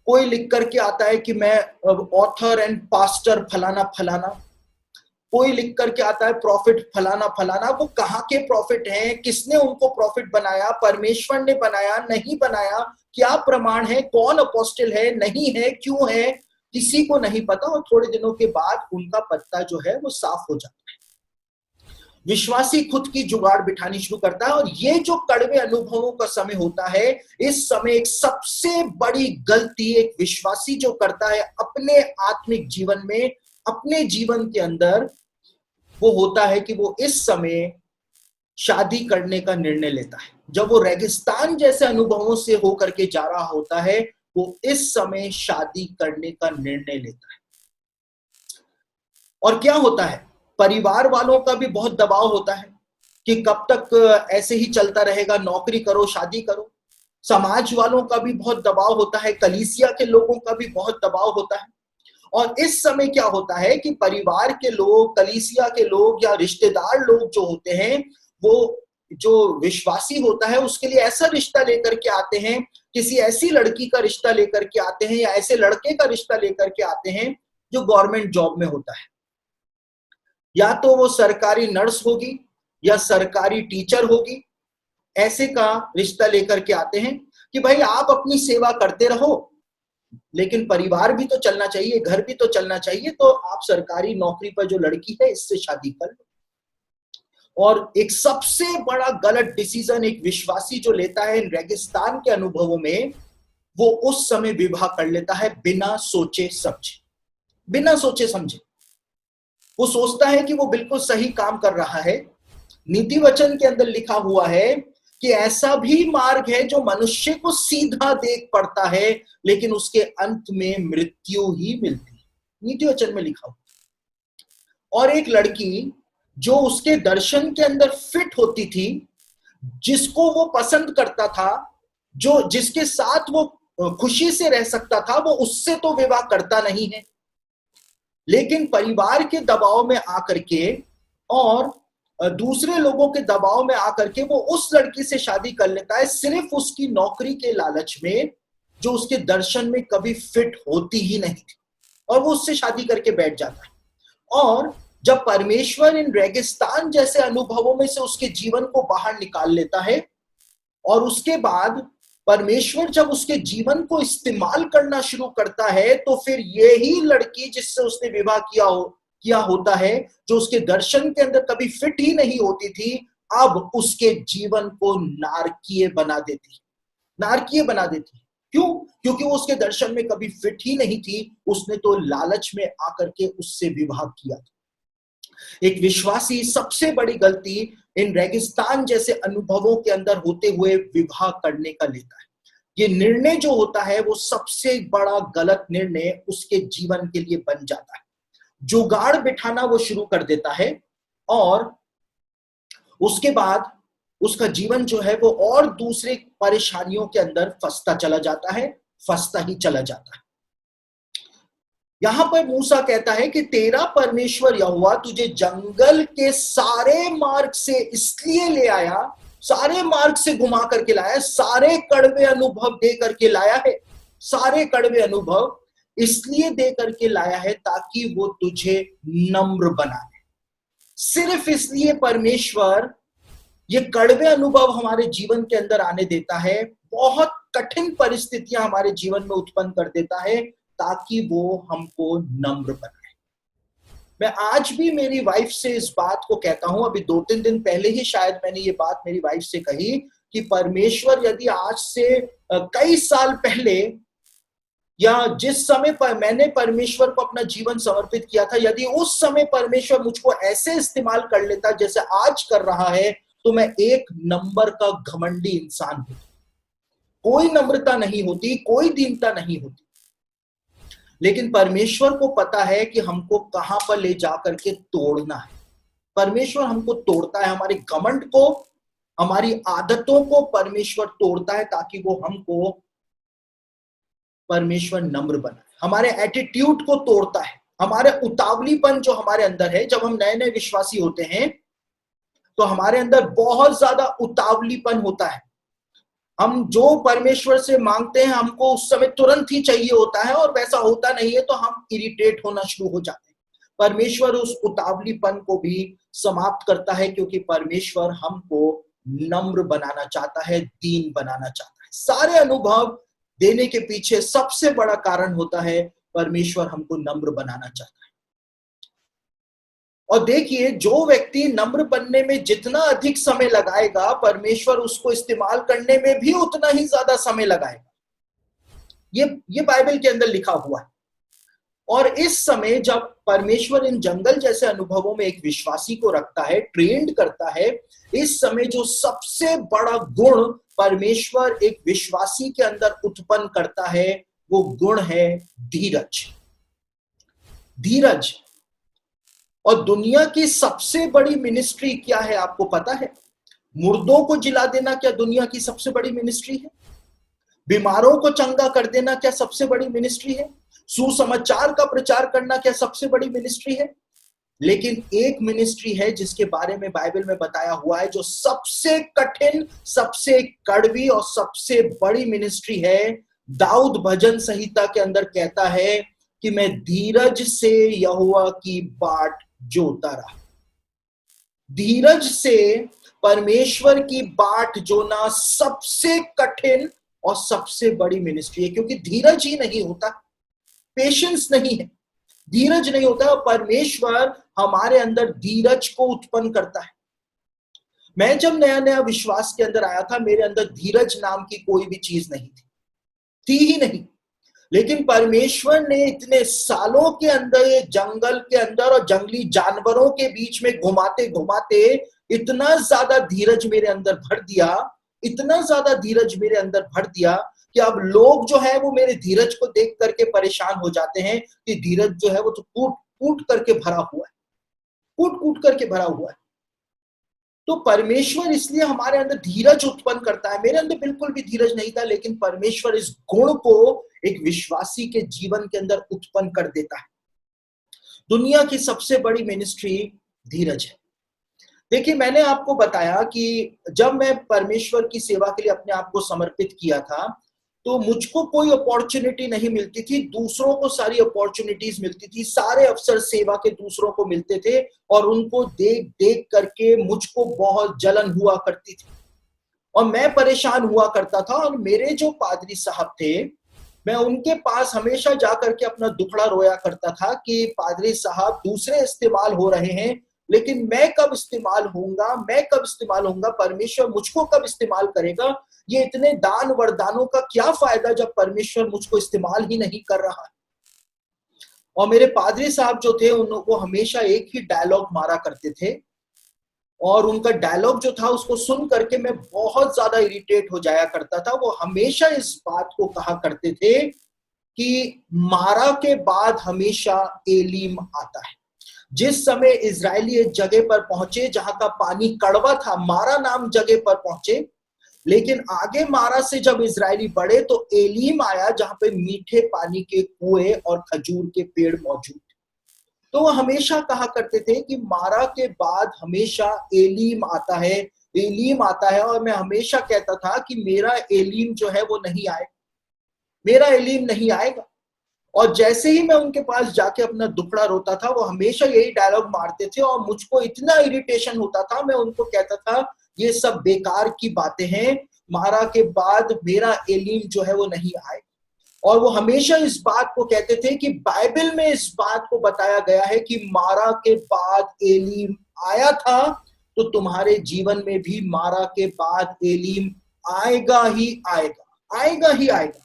कोई लिख करके आता है कि मैं ऑथर एंड पास्टर फलाना फलाना, कोई लिख करके आता है प्रॉफिट फलाना फलाना। वो कहाँ के प्रॉफिट हैं, किसने उनको प्रॉफिट बनाया, परमेश्वर ने बनाया नहीं बनाया, क्या प्रमाण है, कौन अपोस्टल है नहीं है, क्यों है, किसी को नहीं पता। और थोड़े दिनों के बाद उनका पत्ता जो है वो साफ हो जाता है। विश्वासी खुद की जुगाड़ बिठानी शुरू करता है। और ये जो कड़वे अनुभवों का समय होता है, इस समय एक सबसे बड़ी गलती एक विश्वासी जो करता है अपने आत्मिक जीवन में, अपने जीवन के अंदर, वो होता है कि वो इस समय शादी करने का निर्णय लेता है। जब वो रेगिस्तान जैसे अनुभवों से होकर के जा रहा होता है, वो इस समय शादी करने का निर्णय लेता है। और क्या होता है, परिवार वालों का भी बहुत दबाव होता है कि कब तक ऐसे ही चलता रहेगा, नौकरी करो, शादी करो। समाज वालों का भी बहुत दबाव होता है, कलीसिया के लोगों का भी बहुत दबाव होता है। और इस समय क्या होता है कि परिवार के लोग, कलीसिया के लोग या रिश्तेदार लोग जो होते हैं, वो जो विश्वासी होता है उसके लिए ऐसा रिश्ता लेकर के आते हैं, किसी ऐसी लड़की का रिश्ता लेकर के आते हैं या ऐसे लड़के का रिश्ता लेकर के आते हैं जो गवर्नमेंट जॉब में होता है, या तो वो सरकारी नर्स होगी या सरकारी टीचर होगी। ऐसे का रिश्ता लेकर के आते हैं कि भाई आप अपनी सेवा करते रहो, लेकिन परिवार भी तो चलना चाहिए, घर भी तो चलना चाहिए, तो आप सरकारी नौकरी पर जो लड़की है इससे शादी कर लो। और एक सबसे बड़ा गलत डिसीजन एक विश्वासी जो लेता है इन रेगिस्तान के अनुभवों में, वो उस समय विवाह कर लेता है बिना सोचे समझे। बिना सोचे समझे वो सोचता है कि वो बिल्कुल सही काम कर रहा है। नीति वचन के अंदर लिखा हुआ है कि ऐसा भी मार्ग है जो मनुष्य को सीधा देख पड़ता है, लेकिन उसके अंत में मृत्यु ही मिलती है। नीति वचन में लिखा हुआ। और एक लड़की जो उसके दर्शन के अंदर फिट होती थी, जिसको वो पसंद करता था, जो जिसके साथ वो खुशी से रह सकता था, वो उससे तो विवाह करता नहीं है, लेकिन परिवार के दबाव में आकर के और दूसरे लोगों के दबाव में आकर के वो उस लड़की से शादी कर लेता है, सिर्फ उसकी नौकरी के लालच में, जो उसके दर्शन में कभी फिट होती ही नहीं थी, और वो उससे शादी करके बैठ जाता है। और जब परमेश्वर इन रेगिस्तान जैसे अनुभवों में से उसके जीवन को बाहर निकाल लेता है, और उसके बाद परमेश्वर जब उसके जीवन को इस्तेमाल करना शुरू करता है, तो फिर यही लड़की जिससे उसने विवाह किया होता है, जो उसके दर्शन के अंदर कभी फिट ही नहीं होती थी, अब उसके जीवन को नारकीय बना देती है। नारकीय बना देती है। क्यों? क्योंकि वो उसके दर्शन में कभी फिट ही नहीं थी, उसने तो लालच में आकर के उससे विवाह किया था। एक विश्वासी सबसे बड़ी गलती इन रेगिस्तान जैसे अनुभवों के अंदर होते हुए विवाह करने का लेता है। ये निर्णय जो होता है वो सबसे बड़ा गलत निर्णय उसके जीवन के लिए बन जाता है। जुगाड़ बिठाना वो शुरू कर देता है, और उसके बाद उसका जीवन जो है वो और दूसरे परेशानियों के अंदर फंसता चला जाता है, फंसता ही चला जाता है। यहां पर मूसा कहता है कि तेरा परमेश्वर यहोवा तुझे जंगल के सारे मार्ग से इसलिए ले आया, सारे मार्ग से घुमा करके लाया, सारे कड़वे अनुभव दे करके लाया है, सारे कड़वे अनुभव इसलिए दे करके लाया है ताकि वो तुझे नम्र बनाए। सिर्फ इसलिए परमेश्वर ये कड़वे अनुभव हमारे जीवन के अंदर आने देता है, बहुत कठिन परिस्थितियां हमारे जीवन में उत्पन्न कर देता है, ताकि वो हमको नम्र बनाए। मैं आज भी मेरी वाइफ से इस बात को कहता हूं, अभी 2-3 दिन पहले ही शायद मैंने ये बात मेरी वाइफ से कही कि परमेश्वर यदि आज से कई साल पहले या जिस समय पर मैंने परमेश्वर को अपना जीवन समर्पित किया था, यदि उस समय परमेश्वर मुझको ऐसे इस्तेमाल कर लेता जैसे आज कर रहा है, तो मैं एक नंबर का घमंडी इंसान हूं। कोई नम्रता नहीं होती, कोई दीनता नहीं होती। लेकिन परमेश्वर को पता है कि हमको कहां पर ले जाकर के तोड़ना है। परमेश्वर हमको तोड़ता है, हमारे घमंड को, हमारी आदतों को परमेश्वर तोड़ता है, ताकि वो हमको परमेश्वर नम्र बनाए। हमारे एटीट्यूड को तोड़ता है, हमारे उतावलीपन जो हमारे अंदर है। जब हम नए नए विश्वासी होते हैं तो हमारे अंदर बहुत ज्यादा उतावलीपन होता है, हम जो परमेश्वर से मांगते हैं हमको उस समय तुरंत ही चाहिए होता है, और वैसा होता नहीं है तो हम इरिटेट होना शुरू हो जाते हैं। परमेश्वर उस उतावलीपन को भी समाप्त करता है, क्योंकि परमेश्वर हमको नम्र बनाना चाहता है, दीन बनाना चाहता है। सारे अनुभव देने के पीछे सबसे बड़ा कारण होता है परमेश्वर हमको नम्र बनाना चाहता है। और देखिए, जो व्यक्ति नम्र बनने में जितना अधिक समय लगाएगा, परमेश्वर उसको इस्तेमाल करने में भी उतना ही ज्यादा समय लगाएगा। ये बाइबल के अंदर लिखा हुआ है। और इस समय जब परमेश्वर इन जंगल जैसे अनुभवों में एक विश्वासी को रखता है, ट्रेंड करता है, इस समय जो सबसे बड़ा गुण परमेश्वर एक विश्वासी के अंदर उत्पन्न करता है, वो गुण है धीरज। धीरज। और दुनिया की सबसे बड़ी मिनिस्ट्री क्या है, आपको पता है? मुर्दों को जिला देना क्या दुनिया की सबसे बड़ी मिनिस्ट्री है? बीमारों को चंगा कर देना क्या सबसे बड़ी मिनिस्ट्री है? सुसमाचार का प्रचार करना क्या सबसे बड़ी मिनिस्ट्री है? लेकिन एक मिनिस्ट्री है जिसके बारे में बाइबल में बताया हुआ है, जो सबसे कठिन, सबसे कड़वी और सबसे बड़ी मिनिस्ट्री है। दाऊद भजन संहिता के अंदर कहता है कि मैं धीरज से यहोवा की बाट जोता रहा। धीरज से परमेश्वर की बाट जोना सबसे कठिन और सबसे बड़ी मिनिस्ट्री है, क्योंकि धीरज ही नहीं होता, पेशेंस नहीं है, धीरज नहीं होता। परमेश्वर हमारे अंदर धीरज को उत्पन्न करता है। मैं जब नया नया विश्वास के अंदर आया था, मेरे अंदर धीरज नाम की कोई भी चीज नहीं थी ही नहीं। लेकिन परमेश्वर ने इतने सालों के अंदर ये जंगल के अंदर और जंगली जानवरों के बीच में घुमाते घुमाते इतना ज्यादा धीरज मेरे अंदर भर दिया, इतना ज्यादा धीरज मेरे अंदर भर दिया कि अब लोग जो है वो मेरे धीरज को देख करके परेशान हो जाते हैं कि धीरज जो है वो तो कूट कूट करके भरा हुआ है, कूट कूट करके भरा हुआ है। तो परमेश्वर इसलिए हमारे अंदर धीरज उत्पन्न करता है। मेरे अंदर बिल्कुल भी धीरज नहीं था, लेकिन परमेश्वर इस गुण को एक विश्वासी के जीवन के अंदर उत्पन्न कर देता है। दुनिया की सबसे बड़ी मिनिस्ट्री धीरज है। देखिए, मैंने आपको बताया कि जब मैं परमेश्वर की सेवा के लिए अपने आप को समर्पित किया था, तो मुझको कोई अपॉर्चुनिटी नहीं मिलती थी, दूसरों को सारी अपॉर्चुनिटीज मिलती थी, सारे अवसर सेवा के दूसरों को मिलते थे, और उनको देख देख करके मुझको बहुत जलन हुआ करती थी और मैं परेशान हुआ करता था। और मेरे जो पादरी साहब थे, मैं उनके पास हमेशा जाकर के अपना दुखड़ा रोया करता था कि पादरी साहब, दूसरे इस्तेमाल हो रहे हैं, लेकिन मैं कब इस्तेमाल होऊंगा, मैं कब इस्तेमाल होऊंगा, परमेश्वर मुझको कब इस्तेमाल करेगा? ये इतने दान वरदानों का क्या फायदा जब परमेश्वर मुझको इस्तेमाल ही नहीं कर रहा है। और मेरे पादरी साहब जो थे, उनको हमेशा एक ही डायलॉग मारा करते थे, और उनका डायलॉग जो था उसको सुन करके मैं बहुत ज्यादा इरिटेट हो जाया करता था। वो हमेशा इस बात को कहा करते थे कि मारा के बाद हमेशा एलीम आता है। जिस समय इजरायली एक जगह पर पहुंचे जहां का पानी कड़वा था, मारा नाम जगह पर पहुंचे, लेकिन आगे मारा से जब इजरायली बढ़े तो एलीम आया, जहां पे मीठे पानी के कुएं और खजूर के पेड़ मौजूद थे। तो वो हमेशा कहा करते थे कि मारा के बाद हमेशा एलीम आता है, एलीम आता है। और मैं हमेशा कहता था कि मेरा एलीम जो है वो नहीं आए, मेरा एलीम नहीं आएगा। और जैसे ही मैं उनके पास जाके अपना दुखड़ा रोता था, वो हमेशा यही डायलॉग मारते थे और मुझको इतना इरिटेशन होता था। मैं उनको कहता था ये सब बेकार की बातें हैं, मारा के बाद मेरा एलीम जो है वो नहीं आए। और वो हमेशा इस बात को कहते थे कि बाइबल में इस बात को बताया गया है कि मारा के बाद एलीम आया था, तो तुम्हारे जीवन में भी मारा के बाद एलीम आएगा ही आएगा, आएगा ही आएगा।